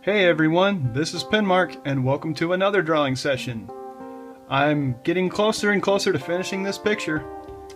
Hey everyone, this is PenMark and welcome to another drawing session. I'm getting closer and closer to finishing this picture.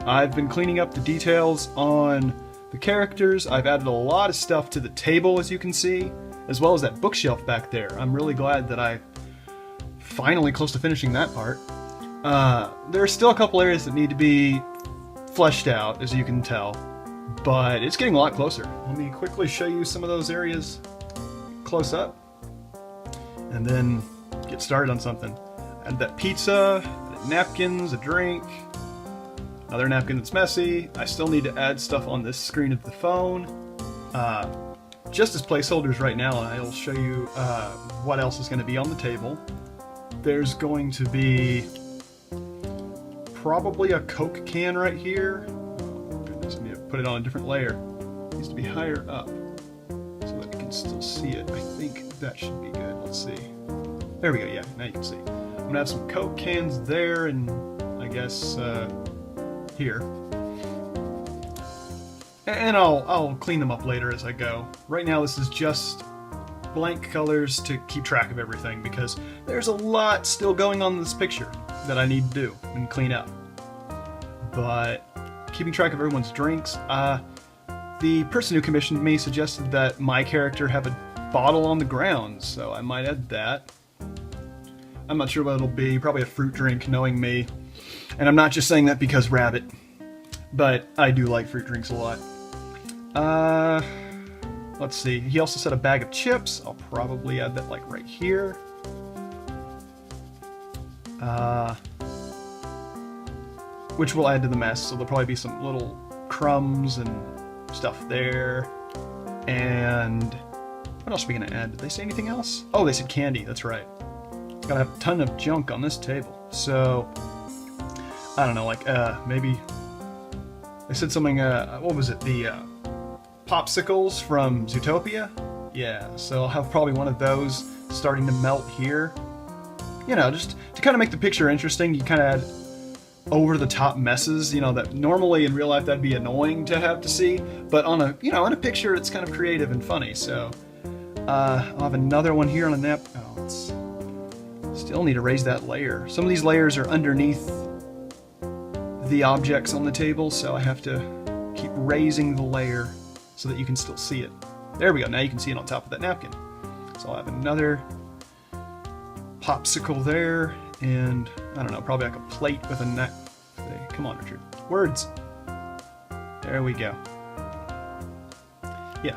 I've been cleaning up the details on the characters. I've added a lot of stuff to the table, as you can see, as well as that bookshelf back there. I'm really glad that I'm finally close to finishing that part. There are still a couple areas that need to be fleshed out, as you can tell, but it's getting a lot closer. Let me quickly show you some of those areas close up and then get started on something. Add that pizza, napkins, a drink, another napkin that's messy. I still need to add stuff on this screen of the phone. Just as placeholders right now, I'll show you what else is going to be on the table. There's going to be probably a Coke can right here. Oh goodness, I need to put it on a different layer. It needs to be higher up so that we can still see it. I think that should be good. Let's see. There we go. Yeah, now you can see. I'm gonna have some Coke cans there, and I guess here. And I'll clean them up later as I go. Right now, this is just blank colors to keep track of everything because there's a lot still going on in this picture that I need to do and clean up. But keeping track of everyone's drinks, the person who commissioned me suggested that my character have a bottle on the ground, so I might add that. I'm not sure what it'll be, probably a fruit drink, knowing me. And I'm not just saying that because rabbit, but I do like fruit drinks a lot. Let's see, he also said a bag of chips. I'll probably add that like right here. Which will add to the mess, so there'll probably be some little crumbs and stuff there. And what else are we gonna add? Did they say anything else? Oh, they said candy, that's right. Gotta have a ton of junk on this table. So, I don't know, like, maybe they said something, what was it? The, popsicles from Zootopia? Yeah, so I'll have probably one of those starting to melt here. You know, just to kind of make the picture interesting, you kind of add over-the-top messes, you know, that normally in real life that'd be annoying to have to see, but on a, you know, in a picture it's kind of creative and funny, so I'll have another one here on a nap. Oh, it's still need to raise that layer. Some of these layers are underneath the objects on the table, so I have to keep raising the layer so that you can still see it. There we go, now you can see it on top of that napkin. So I'll have another popsicle there, and I don't know, probably like a plate with a nap. Come on, Richard. Words. There we go. Yeah,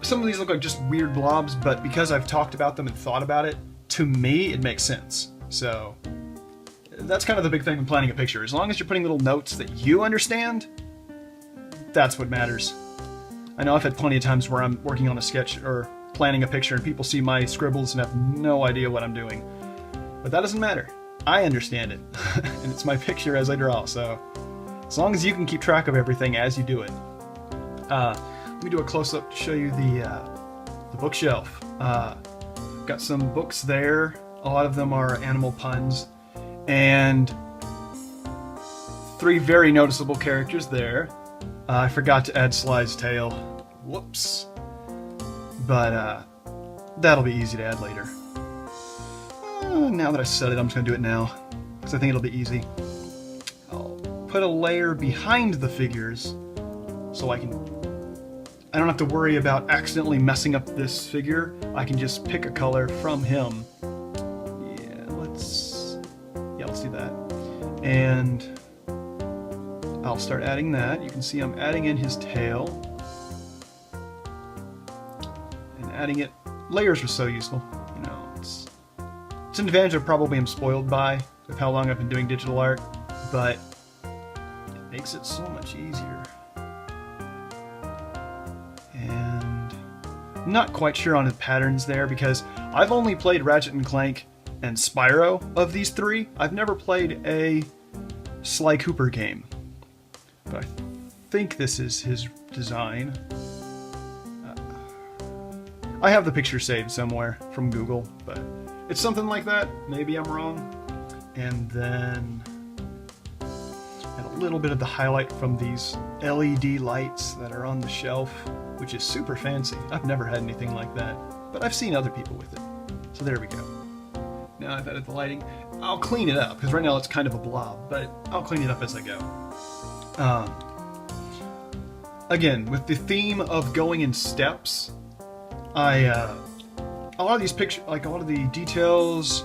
some of these look like just weird blobs, but because I've talked about them and thought about it, to me, it makes sense. So that's kind of the big thing when planning a picture. As long as you're putting little notes that you understand, that's what matters. I know I've had plenty of times where I'm working on a sketch or planning a picture and people see my scribbles and have no idea what I'm doing. But that doesn't matter. I understand it. And it's my picture as I draw, so as long as you can keep track of everything as you do it. Let me do a close-up to show you the bookshelf. Got some books there. A lot of them are animal puns. And 3 very noticeable characters there. I forgot to add Sly's tail. Whoops. But that'll be easy to add later. Now that I said it, I'm just going to do it now, because I think it'll be easy. I'll put a layer behind the figures, so I don't have to worry about accidentally messing up this figure. I can just pick a color from him. Yeah, let's do that. And I'll start adding that. You can see I'm adding in his tail. And adding it. Layers are so useful. You know, it's an advantage I probably am spoiled by with how long I've been doing digital art, but it makes it so much easier. And I'm not quite sure on the patterns there because I've only played Ratchet and Clank and Spyro of these 3. I've never played a Sly Cooper game, but I think this is his design. I have the picture saved somewhere from Google, but it's something like that. Maybe I'm wrong. And then add a little bit of the highlight from these LED lights that are on the shelf, which is super fancy. I've never had anything like that. but I've seen other people with it. So there we go. Now I've added the lighting. I'll clean it up, because right now it's kind of a blob, but I'll clean it up as I go. Again, with the theme of going in steps, a lot of these pictures, like a lot of the details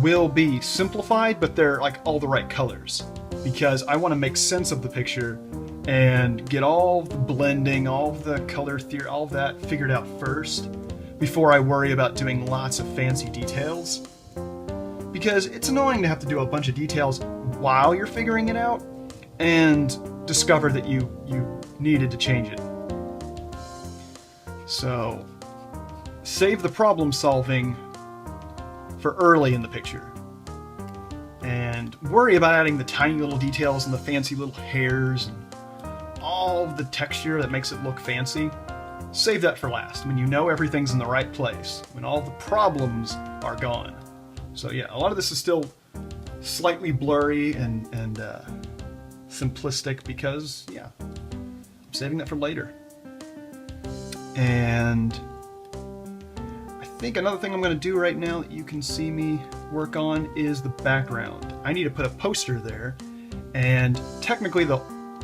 will be simplified, but they're like all the right colors, because I want to make sense of the picture and get all the blending, all of the color theory, all of that figured out first before I worry about doing lots of fancy details. Because it's annoying to have to do a bunch of details while you're figuring it out and discover that you needed to change it. So save the problem solving for early in the picture and worry about adding the tiny little details and the fancy little hairs and all of the texture that makes it look fancy. Save that for last, when you know everything's in the right place, when all the problems are gone. So yeah, a lot of this is still slightly blurry and simplistic because, yeah, I'm saving that for later. And I think another thing I'm going to do right now that you can see me work on is the background. I need to put a poster there, and technically the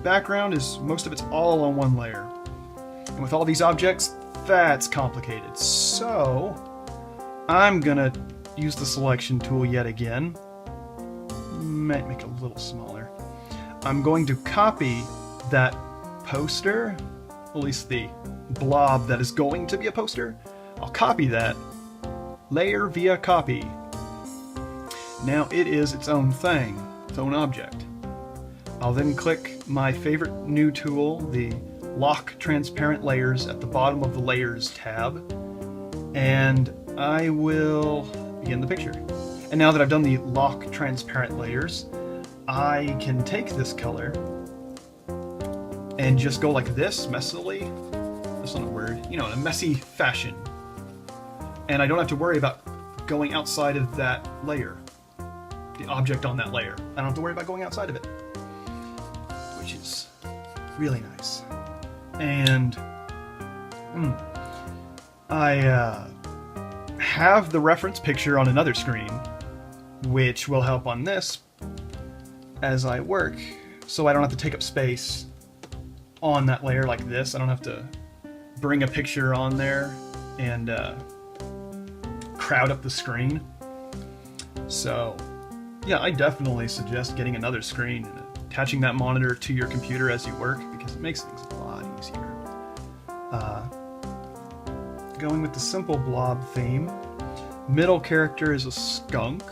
background is, most of it's all on one layer. And with all these objects, that's complicated. So I'm going to use the selection tool yet again. Might make it a little smaller. I'm going to copy that poster, at least the blob that is going to be a poster. I'll copy that, layer via copy. Now it is its own thing, its own object. I'll then click my favorite new tool, the Lock Transparent Layers, at the bottom of the Layers tab, and I will begin the picture. And now that I've done the Lock Transparent Layers, I can take this color and just go like this, messily. That's not a word. You know, in a messy fashion. And I don't have to worry about going outside of that layer. The object on that layer. I don't have to worry about going outside of it. Which is really nice. And I have the reference picture on another screen, which will help on this as I work, so I don't have to take up space on that layer like this. I don't have to bring a picture on there and crowd up the screen. So yeah, I definitely suggest getting another screen and attaching that monitor to your computer as you work, because it makes things a lot easier. Going with the simple blob theme, middle character is a skunk,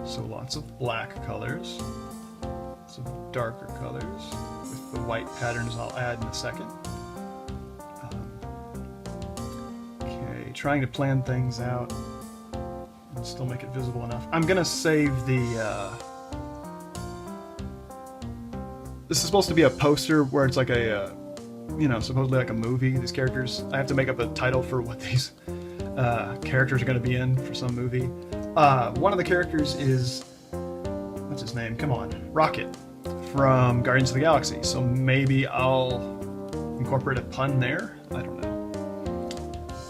so lots of black colors, some darker colors, with the white patterns I'll add in a second. Okay, trying to plan things out and still make it visible enough. I'm gonna save the this is supposed to be a poster where it's like a you know, supposedly like a movie. These characters, I have to make up a title for what these characters are going to be in for some movie. One of the characters is, what's his name? Come on, Rocket from Guardians of the Galaxy. So maybe I'll incorporate a pun there. I don't know.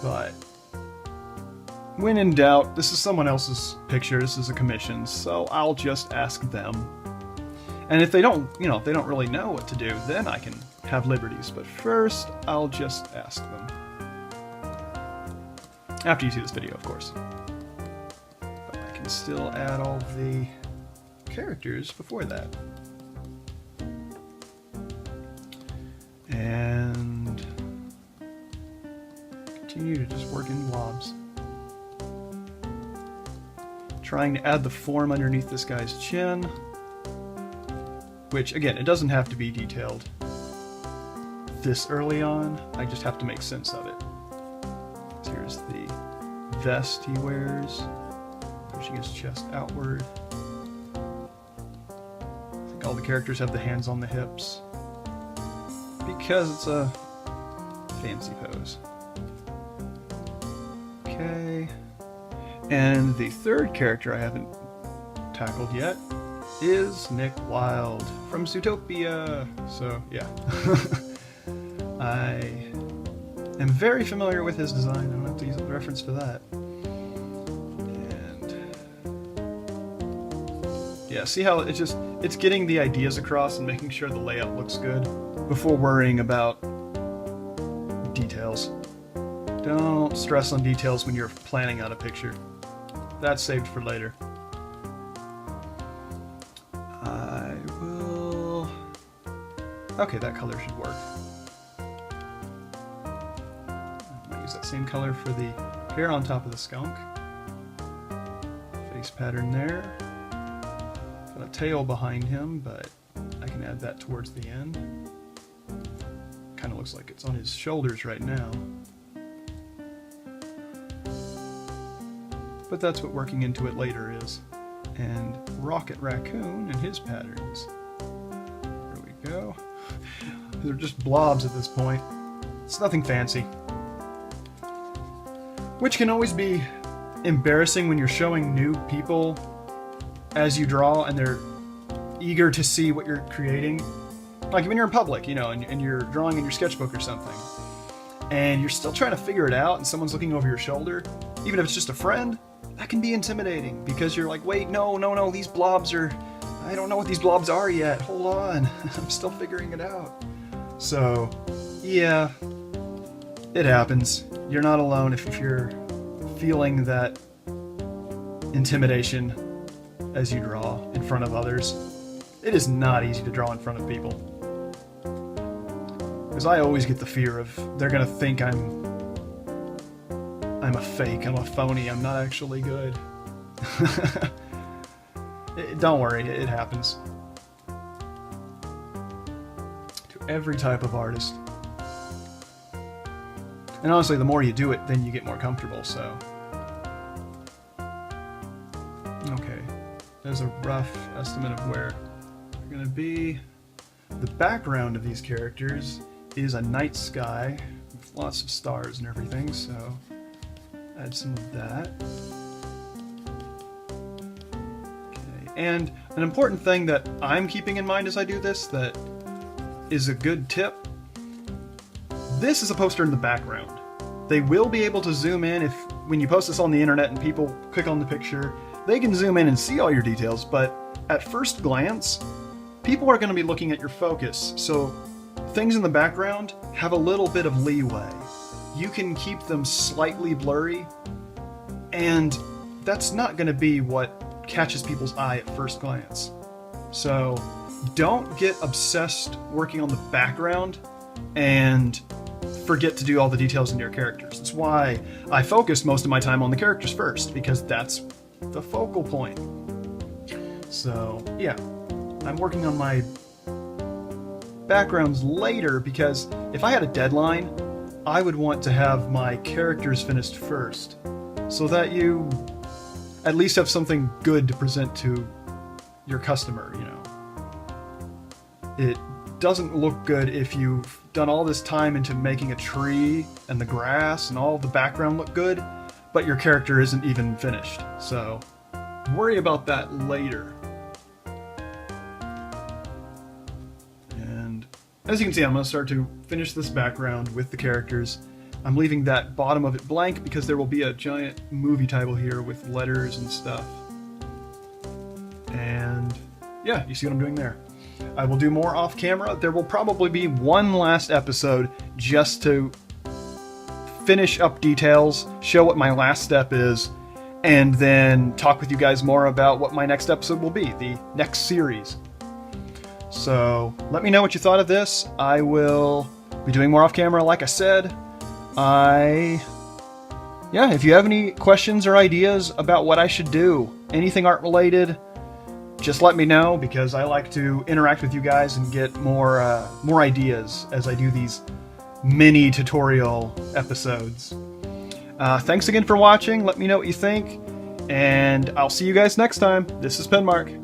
But when in doubt, this is someone else's picture. This is a commission, so I'll just ask them. And if they don't, you know, if they don't really know what to do, then I can have liberties. But first, I'll just ask them. After you see this video, of course. But I can still add all the characters before that. And continue to just work in blobs. Trying to add the form underneath this guy's chin. Which, again, it doesn't have to be detailed this early on. I just have to make sense of it. So here's the vest he wears, pushing his chest outward. I think all the characters have the hands on the hips, because it's a fancy pose. Okay. And the third character I haven't tackled yet is Nick Wilde from Zootopia. So yeah, I am very familiar with his design. I don't have have to use a reference to that. And yeah, see how it's getting the ideas across and making sure the layout looks good before worrying about details. Don't stress on details when you're planning out a picture. That's saved for later. I will... Okay, that color should work. I might use that same color for the hair on top of the skunk. Face pattern there. Got a tail behind him, but I can add that towards the end. Kind of looks like it's on his shoulders right now. But that's what working into it later is. And Rocket Raccoon and his patterns. There we go. They're just blobs at this point. It's nothing fancy. Which can always be embarrassing when you're showing new people as you draw and they're eager to see what you're creating. Like when you're in public, you know, and you're drawing in your sketchbook or something. And you're still trying to figure it out and someone's looking over your shoulder. Even if it's just a friend, that can be intimidating because you're like, wait, no, these blobs are... I don't know what these blobs are yet. Hold on. I'm still figuring it out. So, yeah, it happens. You're not alone if you're feeling that intimidation as you draw in front of others. It is not easy to draw in front of people. Because I always get the fear of they're going to think I'm a fake, I'm a phony, I'm not actually good. Don't worry, it happens. To every type of artist. And honestly, the more you do it, then you get more comfortable, so... Okay, there's a rough estimate of where they're going to be. The background of these characters is a night sky with lots of stars and everything, so... add some of that. Okay, and an important thing that I'm keeping in mind as I do this that is a good tip. This is a poster in the background. They will be able to zoom in if when you post this on the internet and people click on the picture, they can zoom in and see all your details, but at first glance, people are going to be looking at your focus, so things in the background have a little bit of leeway. You can keep them slightly blurry, and that's not going to be what catches people's eye at first glance. So don't get obsessed working on the background and forget to do all the details in your characters. That's why I focus most of my time on the characters first, because that's the focal point. So yeah, I'm working on my backgrounds later because if I had a deadline, I would want to have my characters finished first, so that you at least have something good to present to your customer, you know. It doesn't look good if you've done all this time into making a tree and the grass and all the background look good, but your character isn't even finished. So worry about that later. And as you can see, I'm going to start to finish this background with the characters. I'm leaving that bottom of it blank because there will be a giant movie title here with letters and stuff. And yeah, you see what I'm doing there. I will do more off camera. There will probably be one last episode just to finish up details, show what my last step is, and then talk with you guys more about what my next episode will be, the next series. So let me know what you thought of this. I will be doing more off camera, like I said. Yeah, if you have any questions or ideas about what I should do, anything art related, just let me know, because I like to interact with you guys and get more ideas as I do these mini tutorial episodes. Thanks again for watching. Let me know what you think, and I'll see you guys next time. This is PenMark.